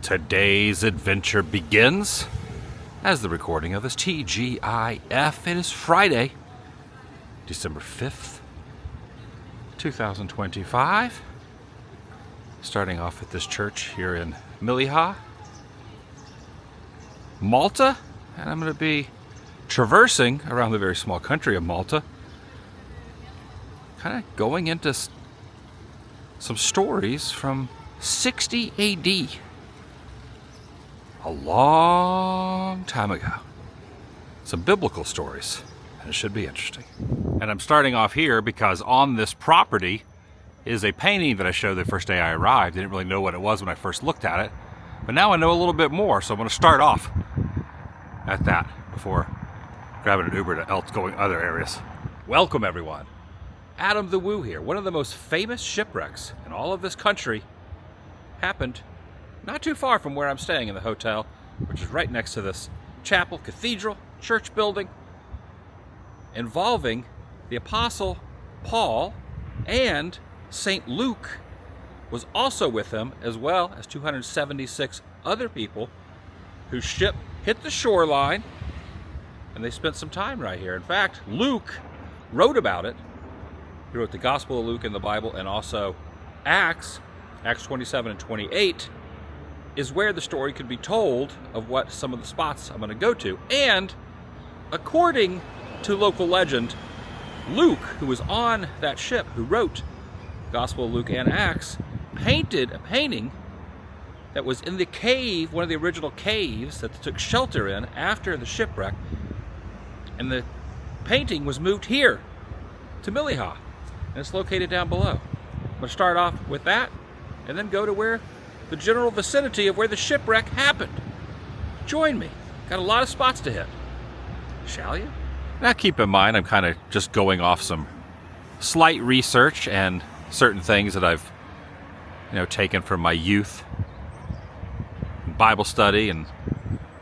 Today's adventure begins as the recording of this TGIF. It is Friday, December 5th, 2025. Starting off at this church here in Malta, Malta, and I'm going to be traversing around the very small country of Malta, kind of going into some stories from 60 AD. A long time ago. Some biblical stories, and it should be interesting. And I'm starting off here because on this property is a painting that I showed the first day I arrived. I didn't really know what it was when I first looked at it, but now I know a little bit more, so I'm going to start off at that before grabbing an Uber to going other areas. Welcome, everyone. Adam the Woo here. One of the most famous shipwrecks in all of this country happened not too far from where I'm staying in the hotel, which is right next to this chapel, cathedral, church building, involving the Apostle Paul, and St. Luke was also with him, as well as 276 other people whose ship hit the shoreline, and they spent some time right here. In fact, Luke wrote about it. He wrote the Gospel of Luke in the Bible, and also Acts 27 and 28, is where the story could be told of what some of the spots I'm going to go to. And according to local legend, Luke, who was on that ship, who wrote Gospel of Luke and Acts, painted a painting that was in the cave, one of the original caves that they took shelter in after the shipwreck. And the painting was moved here to Malta, and it's located down below. I'm going to start off with that and then go to where the general vicinity of where the shipwreck happened. Join me. Got a lot of spots to hit. Shall you? Now keep in mind, I'm kind of just going off some slight research and certain things that I've taken from my youth, Bible study, and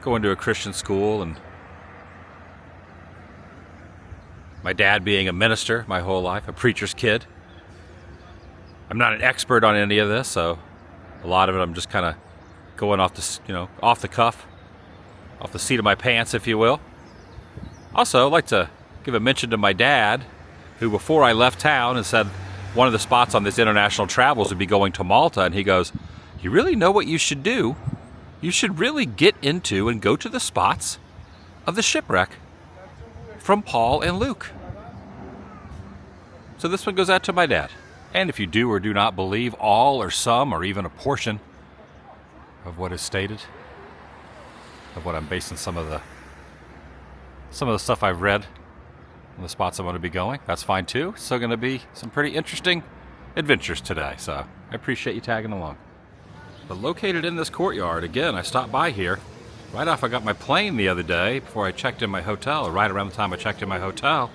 going to a Christian school, and my dad being a minister my whole life, a preacher's kid. I'm not an expert on any of this, so a lot of it I'm just kind of going off the cuff, off the seat of my pants, if you will. Also, I'd like to give a mention to my dad, who before I left town and said one of the spots on this international travels would be going to Malta, and he goes, "You really know what you should do? You should really get into and go to the spots of the shipwreck from Paul and Luke." So this one goes out to my dad. And if you do or do not believe all or some or even a portion of what is stated, of what I'm basing some of the stuff I've read on the spots I'm going to be going, that's fine too. It's still going to be some pretty interesting adventures today, so I appreciate you tagging along. But located in this courtyard, again, I stopped by here right off I got my plane the other day before I checked in my hotel, or right around the time I checked in my hotel,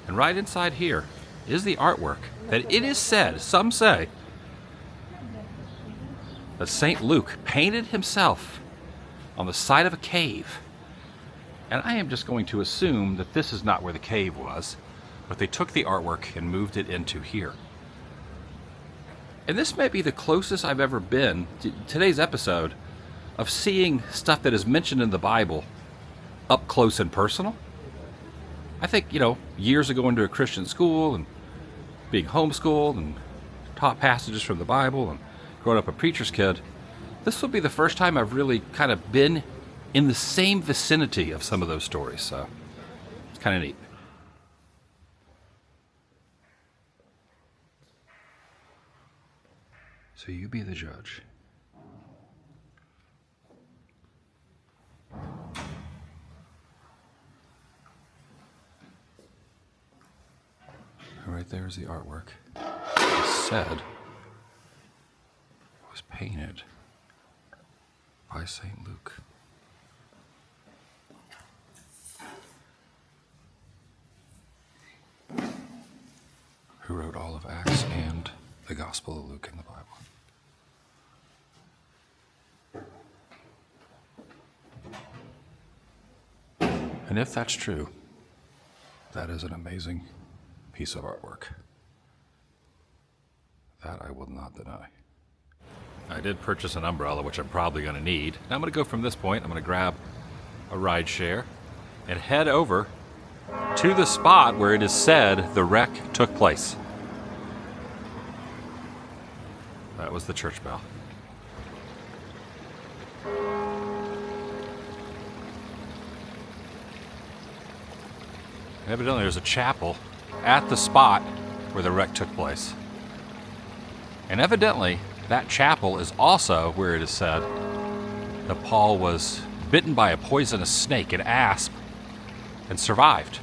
and right inside here is the artwork that it is said, some say, that St. Luke painted himself on the side of a cave. And I am just going to assume that this is not where the cave was, but they took the artwork and moved it into here. And this may be the closest I've ever been to today's episode of seeing stuff that is mentioned in the Bible up close and personal. I think, years ago into a Christian school and being homeschooled and taught passages from the Bible and growing up a preacher's kid, this will be the first time I've really kind of been in the same vicinity of some of those stories, so it's kind of neat. So you be the judge. Right there is the artwork. It said it was painted by St. Luke. Who wrote all of Acts and the Gospel of Luke in the Bible. And if that's true, that is an amazing piece of artwork. That I will not deny. I did purchase an umbrella, which I'm probably going to need. Now I'm going to go from this point. I'm going to grab a ride share and head over to the spot where it is said the wreck took place. That was the church bell. Evidently there's a chapel at the spot where the wreck took place. And evidently that chapel is also where it is said that Paul was bitten by a poisonous snake, an asp, and survived.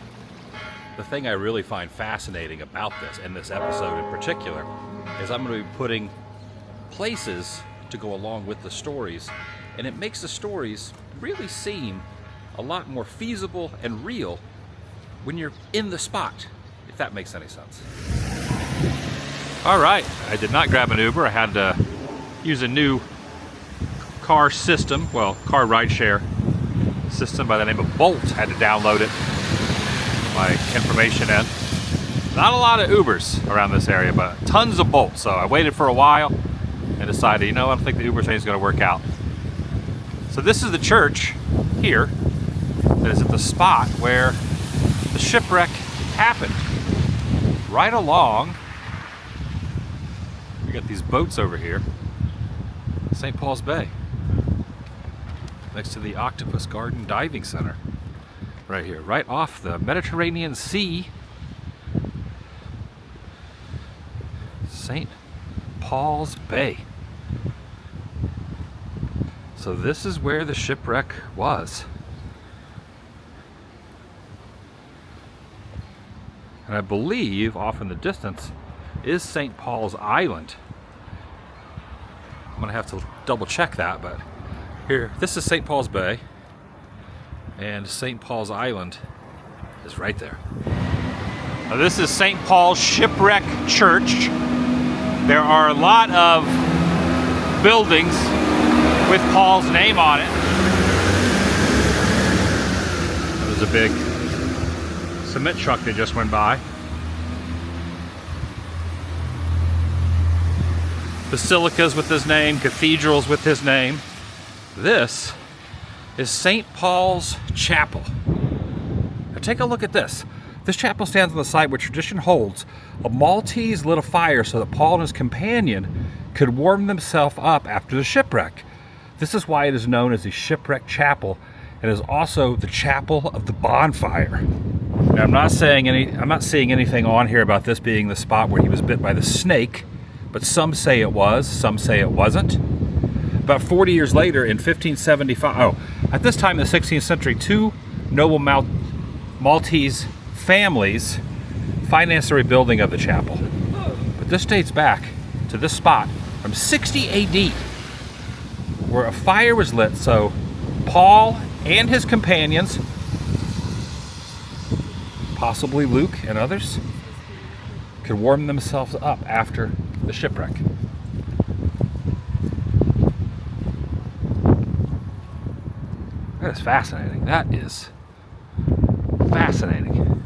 The thing I really find fascinating about this, and this episode in particular, is I'm going to be putting places to go along with the stories, and it makes the stories really seem a lot more feasible and real when you're in the spot, if that makes any sense. All right, I did not grab an Uber. I had to use a new car system, well, car rideshare system by the name of Bolt. I had to download it, my information in. Not a lot of Ubers around this area, but tons of Bolt. So I waited for a while and decided, you know, I don't think the Uber thing is going to work out. So this is the church here that is at the spot where the shipwreck happened. Right along, we got these boats over here, St. Paul's Bay, next to the Octopus Garden Diving Center. Right here, right off the Mediterranean Sea. St. Paul's Bay. So this is where the shipwreck was. And I believe off in the distance is St. Paul's Island. I'm gonna have to double check that, but here, this is St. Paul's Bay, and St. Paul's Island is right there. Now this is St. Paul's Shipwreck Church. There are a lot of buildings with Paul's name on it. There's a big cement truck that just went by. Basilicas with his name, cathedrals with his name. This is St. Paul's Chapel. Now take a look at this. This chapel stands on the site where tradition holds a Maltese lit a fire so that Paul and his companion could warm themselves up after the shipwreck. This is why it is known as the Shipwreck Chapel, and is also the chapel of the bonfire. Now I'm not seeing anything on here about this being the spot where he was bit by the snake, but some say it was, some say it wasn't. About 40 years later, in 1575, at this time in the 16th century, two noble Maltese families financed the rebuilding of the chapel. But this dates back to this spot from 60 AD, where a fire was lit so Paul and his companions, possibly Luke and others, could warm themselves up after the shipwreck. That is fascinating. That is fascinating.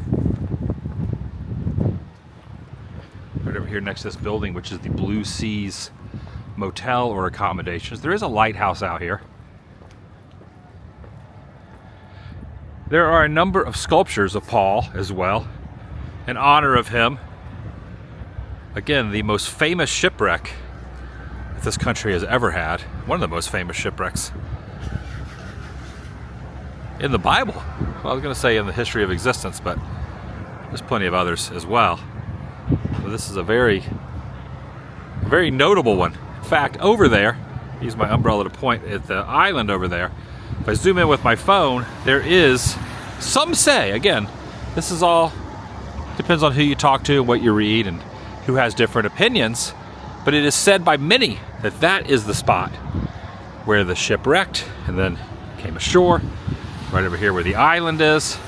Right over here next to this building, which is the Blue Seas Motel or accommodations. There is a lighthouse out here. There are a number of sculptures of Paul as well, in honor of him. Again, the most famous shipwreck that this country has ever had. One of the most famous shipwrecks in the Bible. Well, I was going to say in the history of existence, but there's plenty of others as well. So this is a very notable one. In fact, over there, use my umbrella to point at the island over there. If I zoom in with my phone, there is, some say, again, this is all, depends on who you talk to and what you read and who has different opinions, but it is said by many that that is the spot where the ship wrecked and then came ashore, right over here where the island is.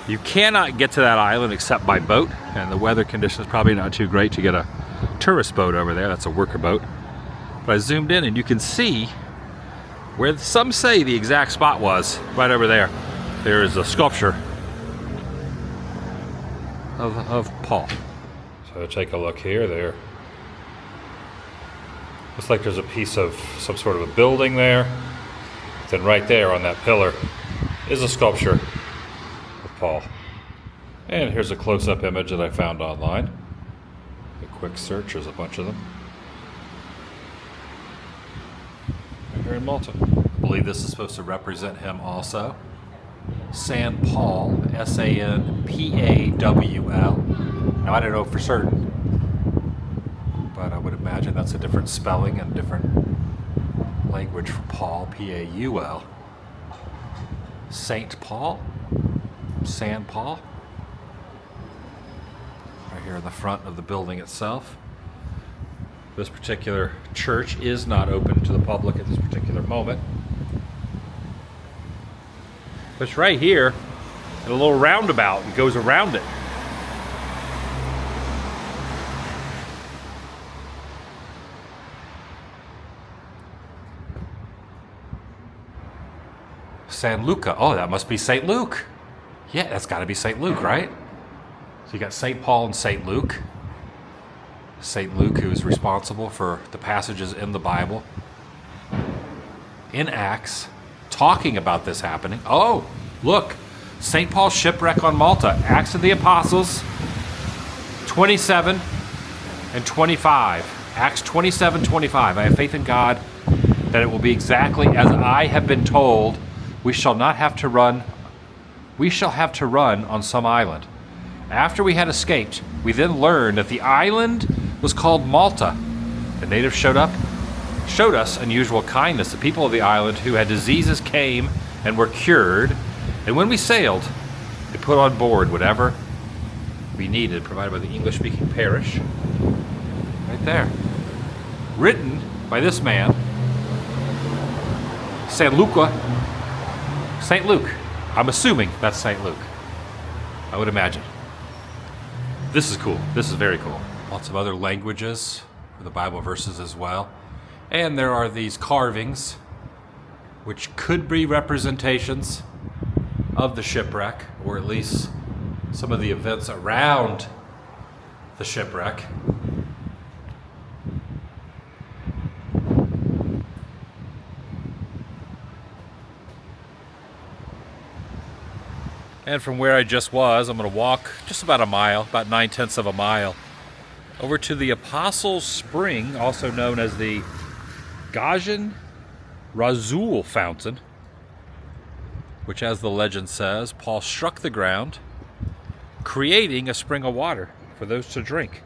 You cannot get to that island except by boat, and the weather conditions probably not too great to get a tourist boat over there. That's a worker boat. But I zoomed in and you can see where some say the exact spot was, right over there. There is a sculpture of Paul. So take a look here. There Looks like there's a piece of some sort of a building there. Then right there on that pillar is a sculpture of Paul. And here's a close-up image that I found online. A quick search, there's a bunch of them. Right here in Malta. I believe this is supposed to represent him also. San Paul, S-A-N-P-A-W-L. Now I don't know for certain, but I would imagine that's a different spelling and different language for Paul, P-A-U-L. Saint Paul, San Paul. Right here in the front of the building itself. This particular church is not open to the public at this particular moment. But it's right here, in a little roundabout. It goes around it. San Luca. Oh, that must be St. Luke. Yeah, that's got to be St. Luke, right? So you got St. Paul and St. Luke. St. Luke, who is responsible for the passages in the Bible, in Acts, talking about this happening. Oh, look. St. Paul's shipwreck on Malta. Acts of the Apostles 27 and 25. Acts 27:25. I have faith in God that it will be exactly as I have been told. We shall not have to run. We shall have to run on some island. After we had escaped, we then learned that the island was called Malta. The natives showed us unusual kindness. The people of the island who had diseases came and were cured. And when we sailed, they put on board whatever we needed, provided by the English-speaking parish. Right there. Written by this man, St. Luca. St. Luke. I'm assuming that's St. Luke. I would imagine. This is cool. This is very cool. Lots of other languages for the Bible verses as well. And there are these carvings, which could be representations of the shipwreck, or at least some of the events around the shipwreck. And from where I just was, I'm going to walk just about a mile, about 9/10 of a mile, over to the Apostles' Spring, also known as the Gajan Razul Fountain, which, as the legend says, Paul struck the ground, creating a spring of water for those to drink,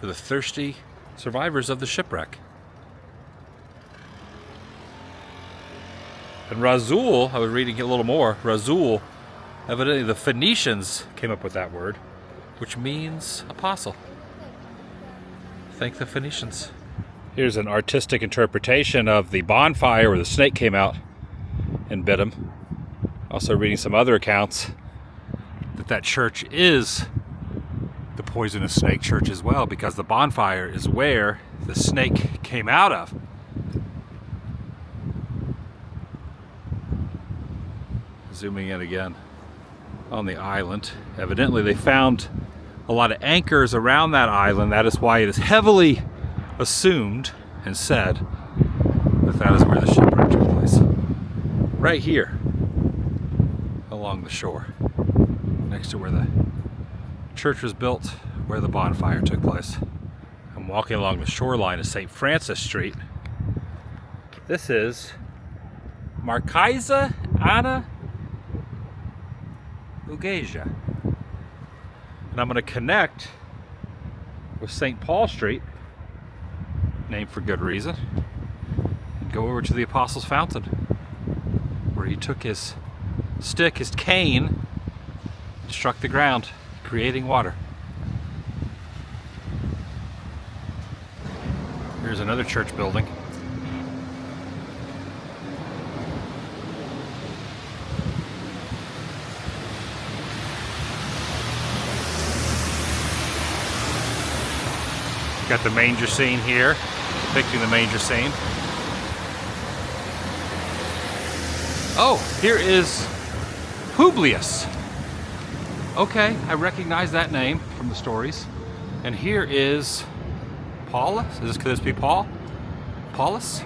for the thirsty survivors of the shipwreck. And Razul, I was reading a little more, Razul, evidently the Phoenicians came up with that word, which means apostle. Thank the Phoenicians. Here's an artistic interpretation of the bonfire where the snake came out and bit him. Also reading some other accounts that church is the poisonous snake church as well, because the bonfire is where the snake came out of. Zooming in again on the island. Evidently they found a lot of anchors around that island. That is why it is heavily assumed and said that that is where the shipwreck took place. Right here along the shore, next to where the church was built, where the bonfire took place. I'm walking along the shoreline of St. Francis Street. This is Marquesa Ana Ugeja. And I'm going to connect with St. Paul Street, named for good reason, and go over to the Apostles' Fountain, where he took his stick, his cane, and struck the ground, creating water. Here's another church building. Got the manger scene here, depicting the manger scene. Oh, here is Publius. Okay, I recognize that name from the stories. And here is Paul. Could this be Paul? Paulus?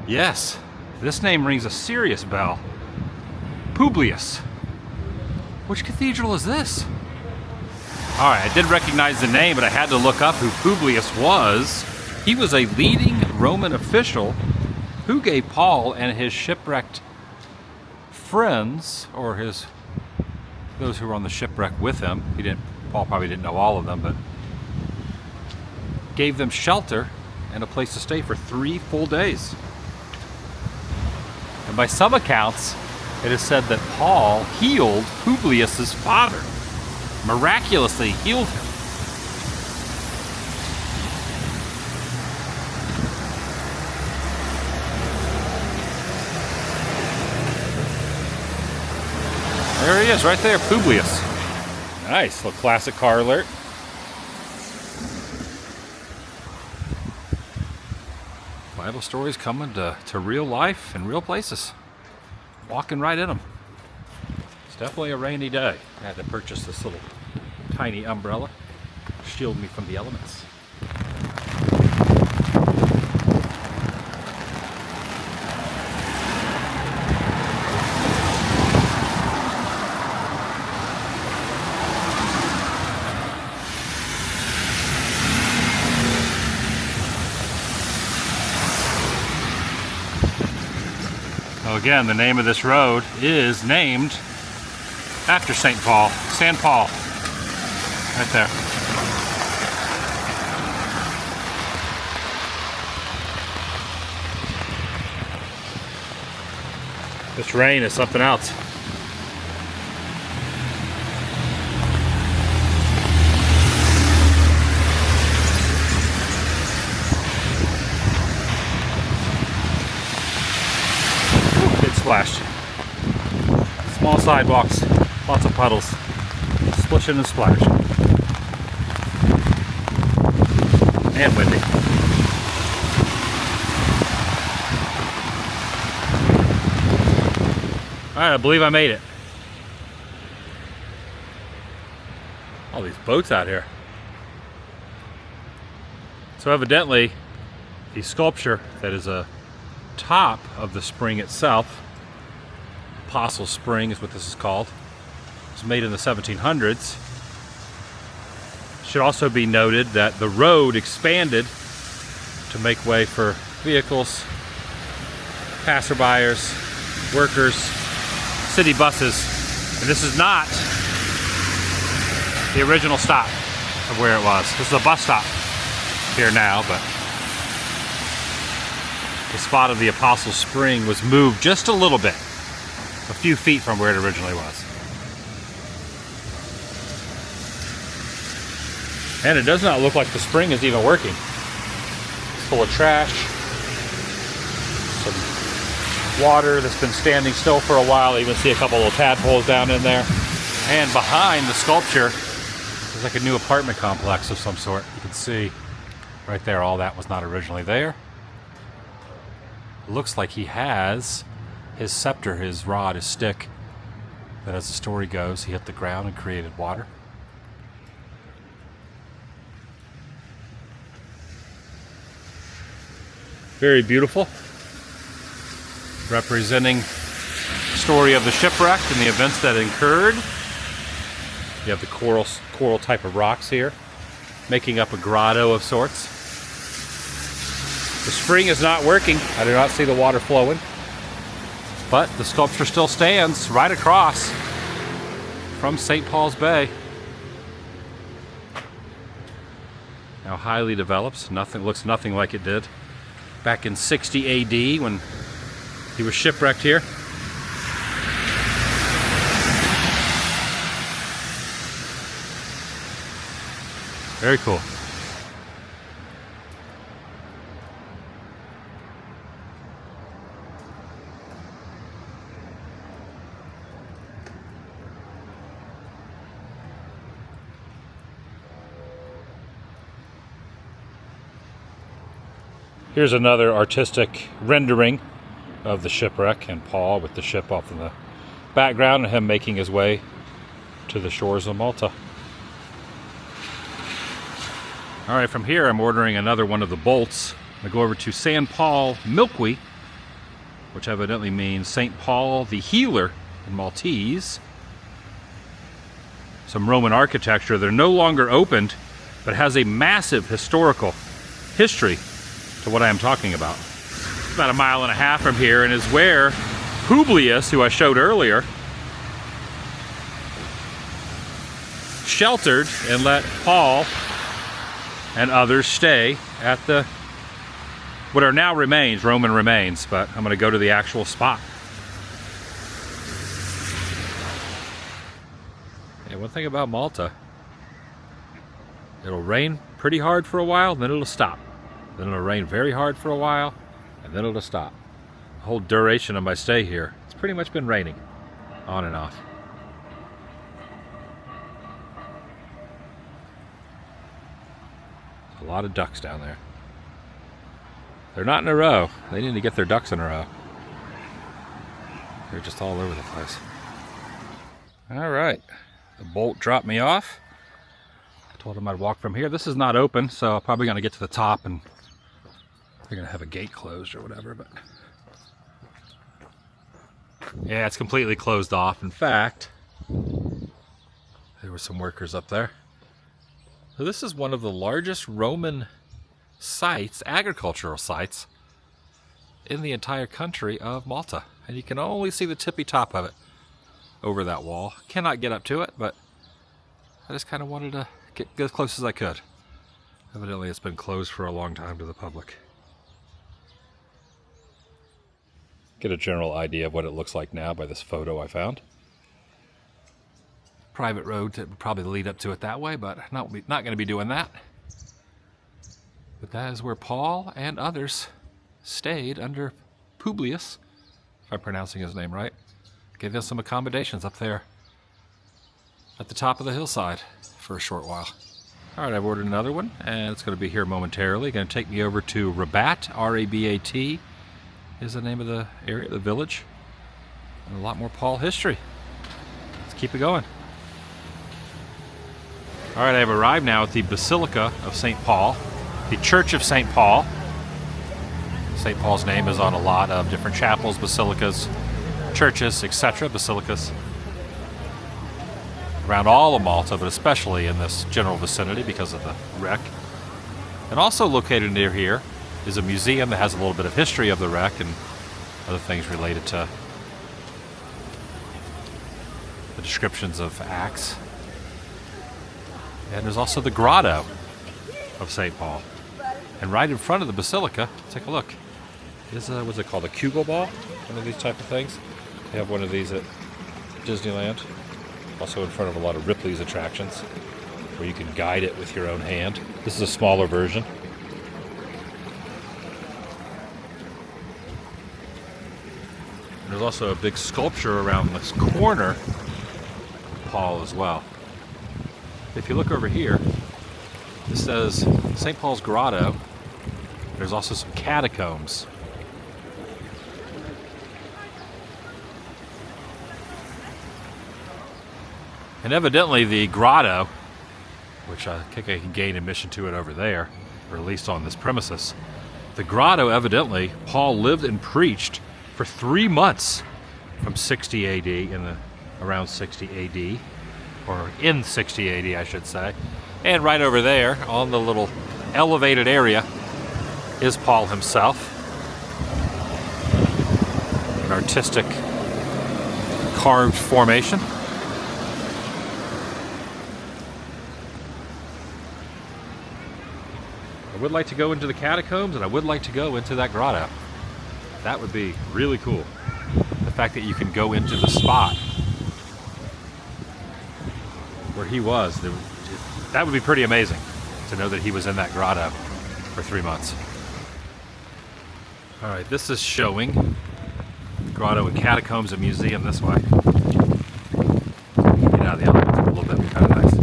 Yes, this name rings a serious bell. Publius. Which cathedral is this? Alright, I did recognize the name, but I had to look up who Publius was. He was a leading Roman official who gave Paul and his shipwrecked friends, or those who were on the shipwreck with him, Paul probably didn't know all of them, but gave them shelter and a place to stay for 3 full days. And by some accounts, it is said that Paul healed Publius's father, miraculously healed him. There he is, right there, Publius. Nice, little classic car alert. Bible stories coming to real life and real places. Walking right in them. It's definitely a rainy day. I had to purchase this little tiny umbrella to shield me from the elements. Again, the name of this road is named after St. Paul, San Paul, right there. This rain is something else. Splashed. Small sidewalks, lots of puddles, splishing and splashing. And windy. Alright, I believe I made it. All these boats out here. So evidently, the sculpture that is a top of the spring itself, Apostle Spring is what this is called. It was made in the 1700s. It should also be noted that the road expanded to make way for vehicles, passerbyers, workers, city buses. And this is not the original stop of where it was. This is a bus stop here now, but the spot of the Apostle Spring was moved just a little bit. A few feet from where it originally was. And it does not look like the spring is even working. It's full of trash. Some water that's been standing still for a while. You even see a couple little tadpoles down in there. And behind the sculpture, there's like a new apartment complex of some sort. You can see right there, all that was not originally there. It looks like he has his scepter, his rod, his stick, that as the story goes, he hit the ground and created water. Very beautiful. Representing the story of the shipwreck and the events that occurred. You have the coral type of rocks here, making up a grotto of sorts. The spring is not working. I do not see the water flowing. But the sculpture still stands right across from St. Paul's Bay. Now highly developed. Looks nothing like it did back in 60 AD when he was shipwrecked here. Very cool. Here's another artistic rendering of the shipwreck and Paul with the ship off in the background and him making his way to the shores of Malta. All right, from here I'm ordering another one of the bolts. I go over to San Paul Milqui, which evidently means St. Paul the Healer in Maltese. Some Roman architecture. They're no longer opened, but has a massive historical history to what I am talking about. About 1.5 miles from here, and is where Publius, who I showed earlier, sheltered and let Paul and others stay at the what are now remains, Roman remains, but I'm going to go to the actual spot. And one thing about Malta, it'll rain pretty hard for a while, then it'll stop. Then it'll rain very hard for a while, and then it'll stop. The whole duration of my stay here, it's pretty much been raining on and off. A lot of ducks down there. They're not in a row. They need to get their ducks in a row. They're just all over the place. All right, the bolt dropped me off. I told him I'd walk from here. This is not open, so I'm probably gonna get to the top and they're gonna have a gate closed or whatever, but yeah, it's completely closed off. In fact, there were some workers up there. So this is one of the largest Roman sites, agricultural sites, in the entire country of Malta. And you can only see the tippy top of it over that wall. Cannot get up to it, but I just kind of wanted to get as close as I could. Evidently it's been closed for a long time to the public. Get a general idea of what it looks like now by this photo I found. Private road that would probably lead up to it that way, but not going to be doing that. But that is where Paul and others stayed under Publius, if I'm pronouncing his name right. Gave them some accommodations up there at the top of the hillside for a short while. All right, I've ordered another one, and it's going to be here momentarily. Going to take me over to Rabat, R-A-B-A-T is the name of the area, the village, and a lot more Paul history. Let's keep it going. All right, I've arrived now at the Basilica of St. Paul, the Church of St. Paul. St. Paul's name is on a lot of different chapels, basilicas, churches, etc., basilicas around all of Malta, but especially in this general vicinity because of the wreck. And also located near here is a museum that has a little bit of history of the wreck and other things related to the descriptions of acts. And there's also the grotto of St. Paul. And right in front of the basilica, take a look, is what's it called, a Kugelball? One of these type of things. They have one of these at Disneyland. Also in front of a lot of Ripley's attractions, where you can guide it with your own hand. This is a smaller version. And there's also a big sculpture around this corner of Paul as well. If you look over here, this says St. Paul's Grotto. There's also some catacombs. And evidently the grotto, which I think I can gain admission to it over there, or at least on this premises, the grotto, evidently, Paul lived and preached for 3 months from 60 AD, around 60 AD. Or in 60 AD, I should say. And right over there, on the little elevated area, is Paul himself. An artistic carved formation. I would like to go into the catacombs, and I would like to go into that grotto. That would be really cool. The fact that you can go into the spot where he was, that would be pretty amazing to know that he was in that grotto for 3 months. All right, this is showing grotto and catacombs and museum this way. Get out of the elements a little bit, would be kind of nice.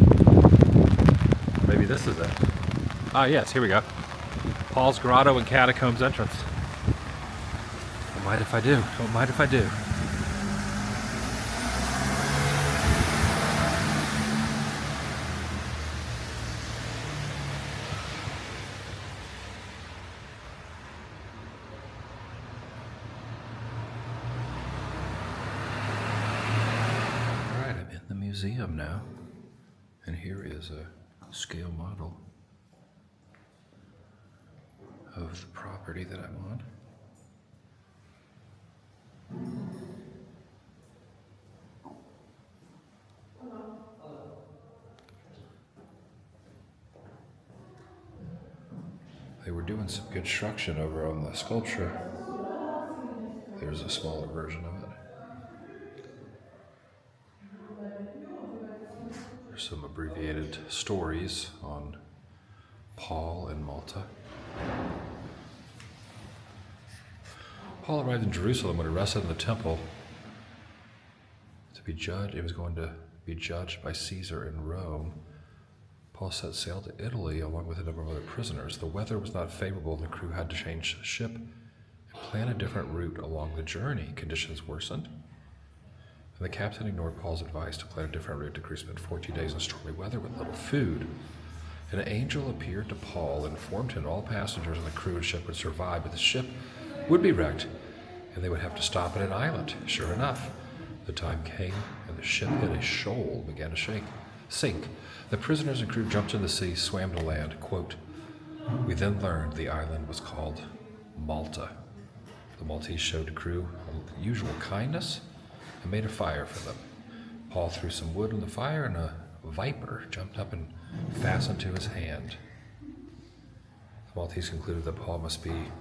Maybe this is it. Ah, yes, here we go. Paul's Grotto and Catacombs entrance. Don't mind if I do. Don't mind if I do. museum now. And here is a scale model of the property that I'm on. They were doing some construction over on the sculpture. There's a smaller version of it. There's some abbreviated stories on Paul and Malta. Paul arrived in Jerusalem when arrested in the temple to be judged. He was going to be judged by Caesar in Rome. Paul set sail to Italy along with a number of other prisoners. The weather was not favorable and the crew had to change the ship and plan a different route along the journey. Conditions worsened, and the captain ignored Paul's advice to plan a different route. The crew spent 14 days in stormy weather with little food. An angel appeared to Paul and informed him all passengers on the crew and ship would survive, but the ship would be wrecked and they would have to stop at an island. Sure enough, the time came and the ship hit a shoal and began to sink. The prisoners and crew jumped in the sea, swam to land. Quote, "We then learned the island was called Malta. The Maltese showed the crew unusual kindness and made a fire for them. Paul threw some wood in the fire and a viper jumped up and fastened to his hand. The Maltese concluded that Paul must be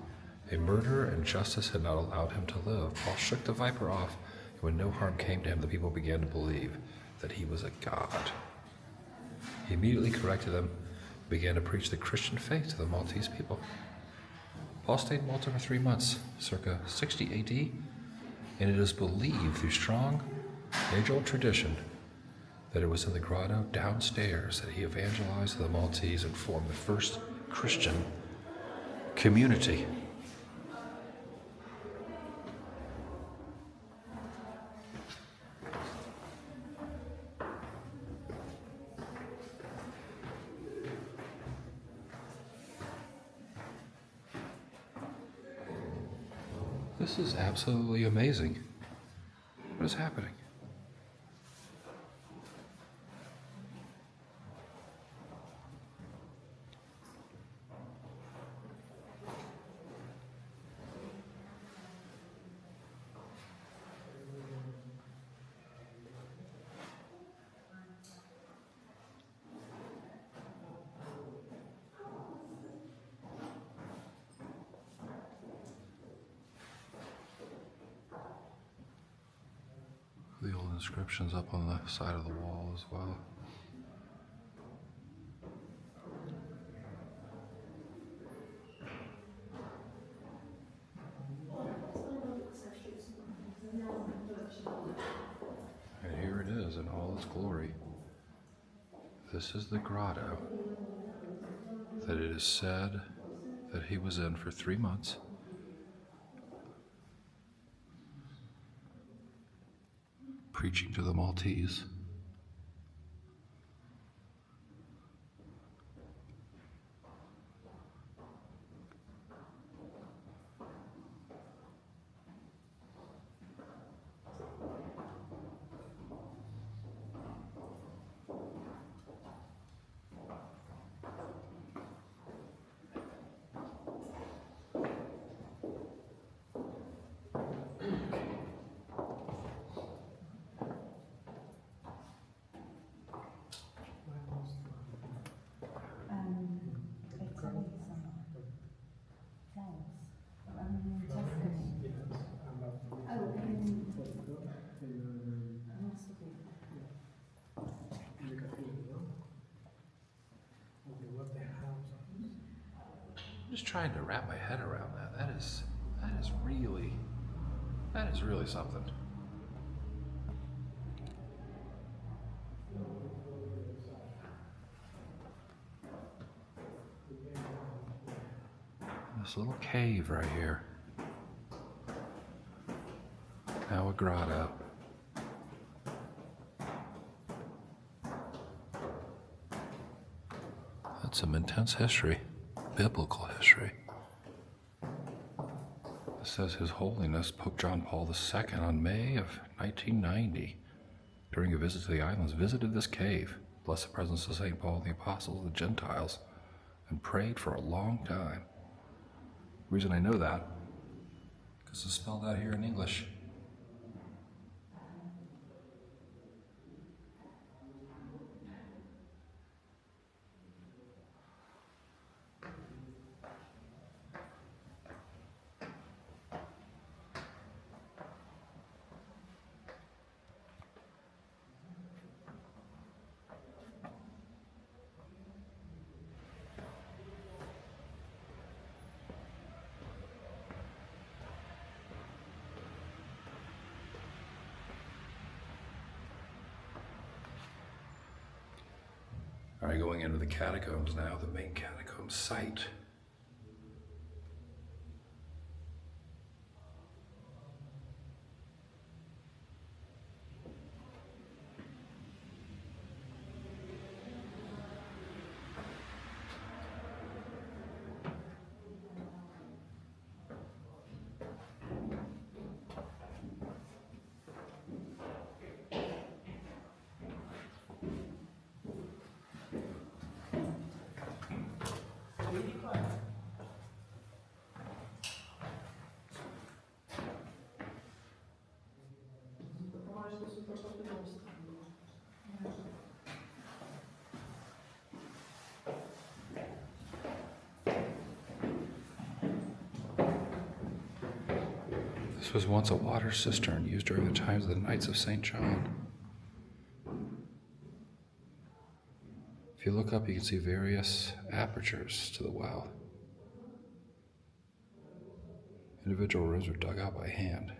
a murderer and justice had not allowed him to live. Paul shook the viper off, and when no harm came to him, the people began to believe that he was a god. He immediately corrected them and began to preach the Christian faith to the Maltese people. Paul stayed in Malta for 3 months, circa 60 AD, and it is believed through strong, age-old tradition that it was in the grotto downstairs that he evangelized the Maltese and formed the first Christian community. This is absolutely amazing. What is happening? The old inscriptions up on the side of the wall as well. And here it is in all its glory. This is the grotto that it is said that he was in for 3 months. Preaching to the Maltese. I'm just trying to wrap my head around that. That is really something. This little cave right here. Now a grotto. That's some intense history, biblical history. It says His Holiness Pope John Paul II on May of 1990 during a visit to the islands, visited this cave, blessed the presence of St. Paul and the apostles, the Gentiles, and prayed for a long time. The reason I know that, because it's spelled out here in English. All right, going into the catacombs now, the main catacomb site. This was once a water cistern used during the times of the Knights of St. John. If you look up, you can see various apertures to the well. Individual rooms were dug out by hand.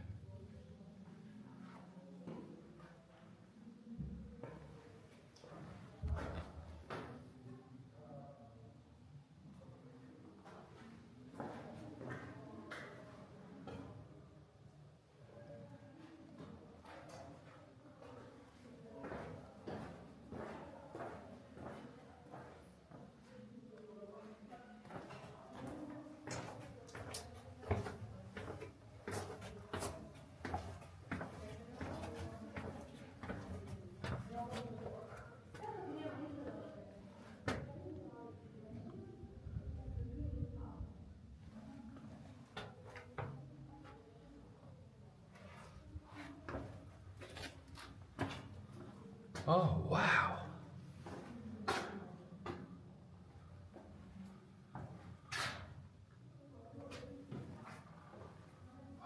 Oh, wow.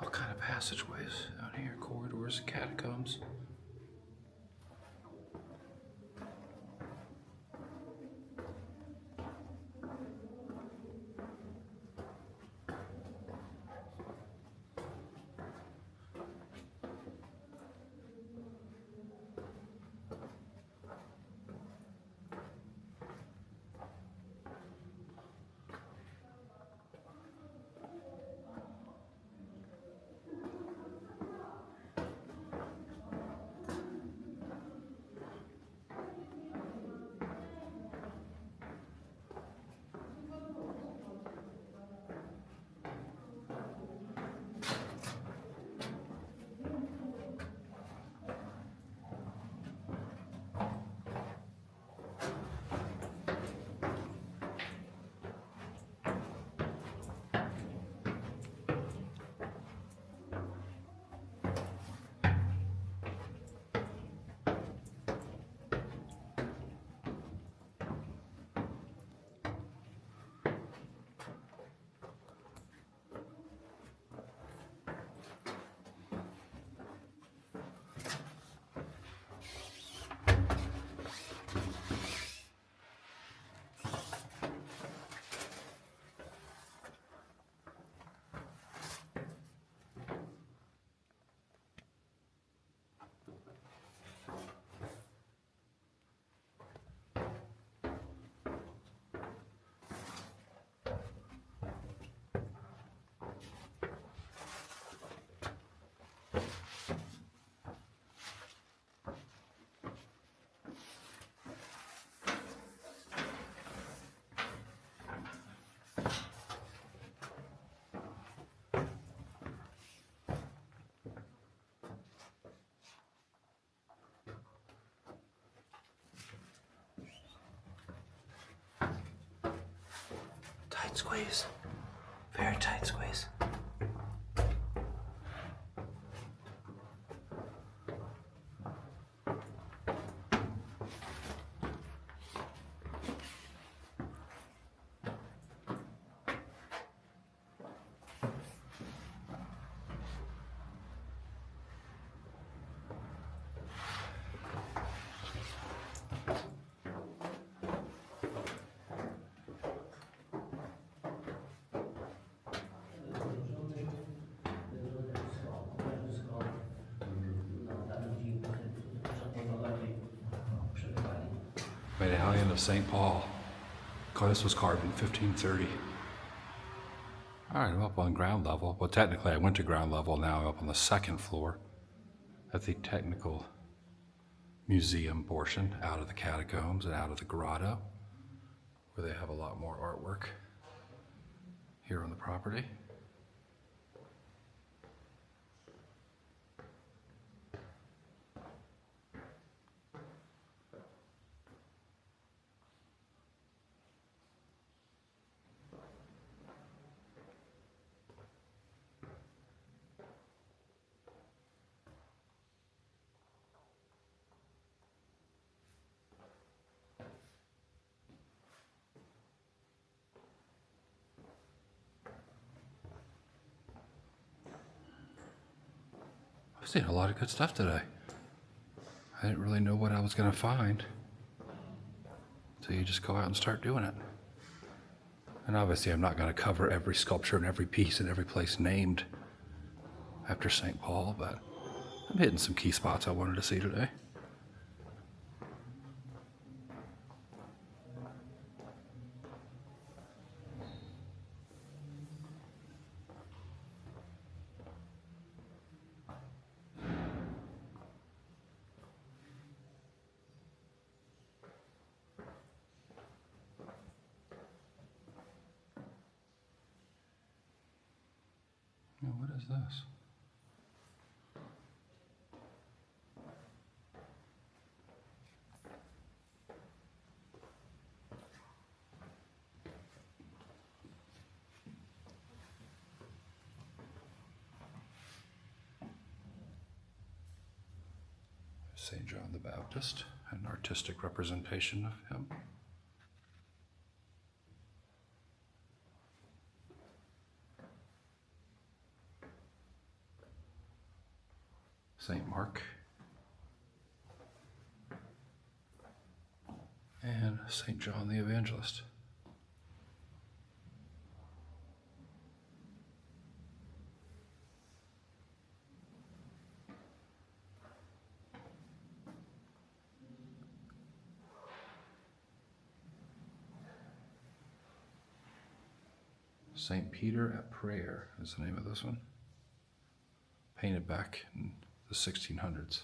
All kind of passageways out here, corridors, catacombs. squeeze. Very tight squeeze. Medallion of St. Paul. This was carved in 1530. All right, I'm up on ground level. Well, technically I went to ground level, now I'm up on the second floor at the technical museum portion, out of the catacombs and out of the grotto, where they have a lot more artwork here on the property. I've seen a lot of good stuff today. I didn't really know what I was going to find. So you just go out and start doing it. And obviously I'm not going to cover every sculpture and every piece and every place named after St. Paul, but I'm hitting some key spots I wanted to see today. Now, what is this? St. John the Baptist, an artistic representation of him. St. Mark, and St. John the Evangelist. St. Peter at Prayer is the name of this one. Painted back in the 1600s.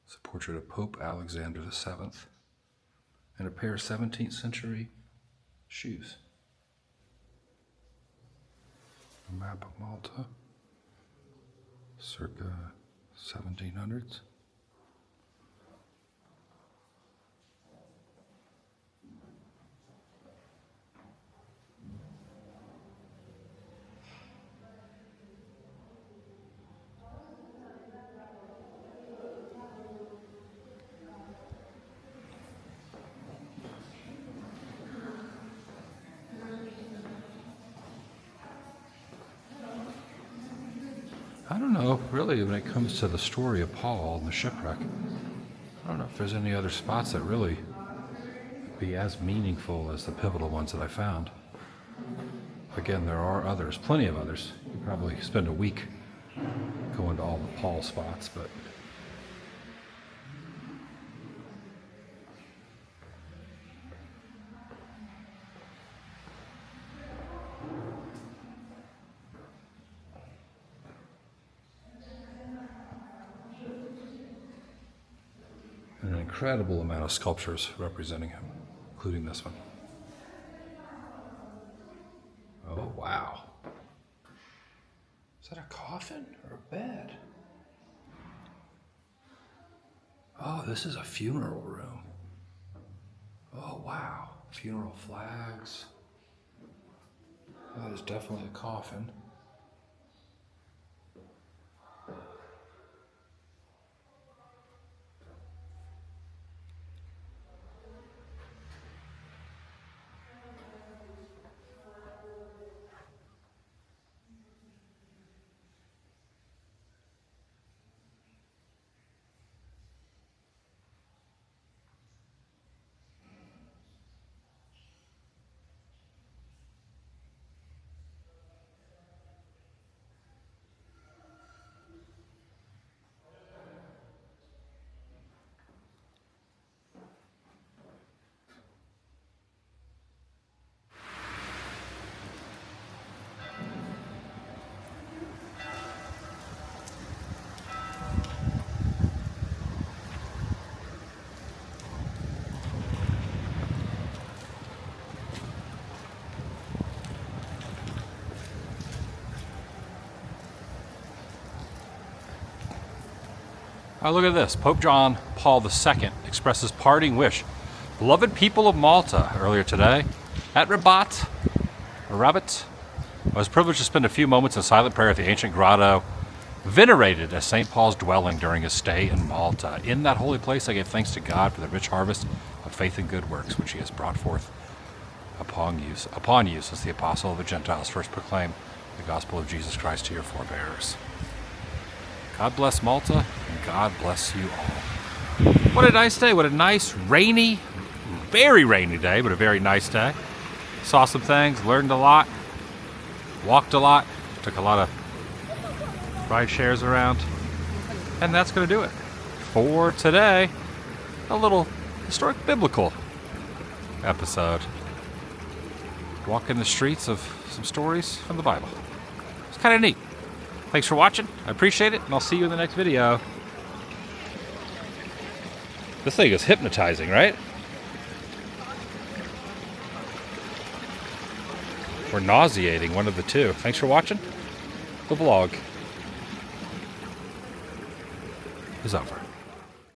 It's a portrait of Pope Alexander VII and a pair of 17th century shoes. A map of Malta, circa 1700s. I don't know, really, when it comes to the story of Paul and the shipwreck, I don't know if there's any other spots that really be as meaningful as the pivotal ones that I found. Again, there are others, plenty of others. You could probably spend a week going to all the Paul spots, but an incredible amount of sculptures representing him, including this one. Oh, wow. Is that a coffin or a bed? Oh, this is a funeral room. Oh, wow. Funeral flags. That is definitely a coffin. Oh, look at this. Pope John Paul II expresses parting wish. Beloved people of Malta, earlier today, at Rabat, I was privileged to spend a few moments in silent prayer at the ancient grotto, venerated as St. Paul's dwelling during his stay in Malta. In that holy place, I give thanks to God for the rich harvest of faith and good works which he has brought forth upon you since the apostle of the Gentiles first proclaimed the gospel of Jesus Christ to your forebears. God bless Malta, and God bless you all. What a nice day. What a nice, rainy, very rainy day, but a very nice day. Saw some things, learned a lot, walked a lot, took a lot of ride shares around. And that's going to do it for today. A little historic biblical episode. Walking the streets of some stories from the Bible. It's kind of neat. Thanks for watching. I appreciate it, and I'll see you in the next video. This thing is hypnotizing, right? Or nauseating, one of the two. Thanks for watching. The vlog is over.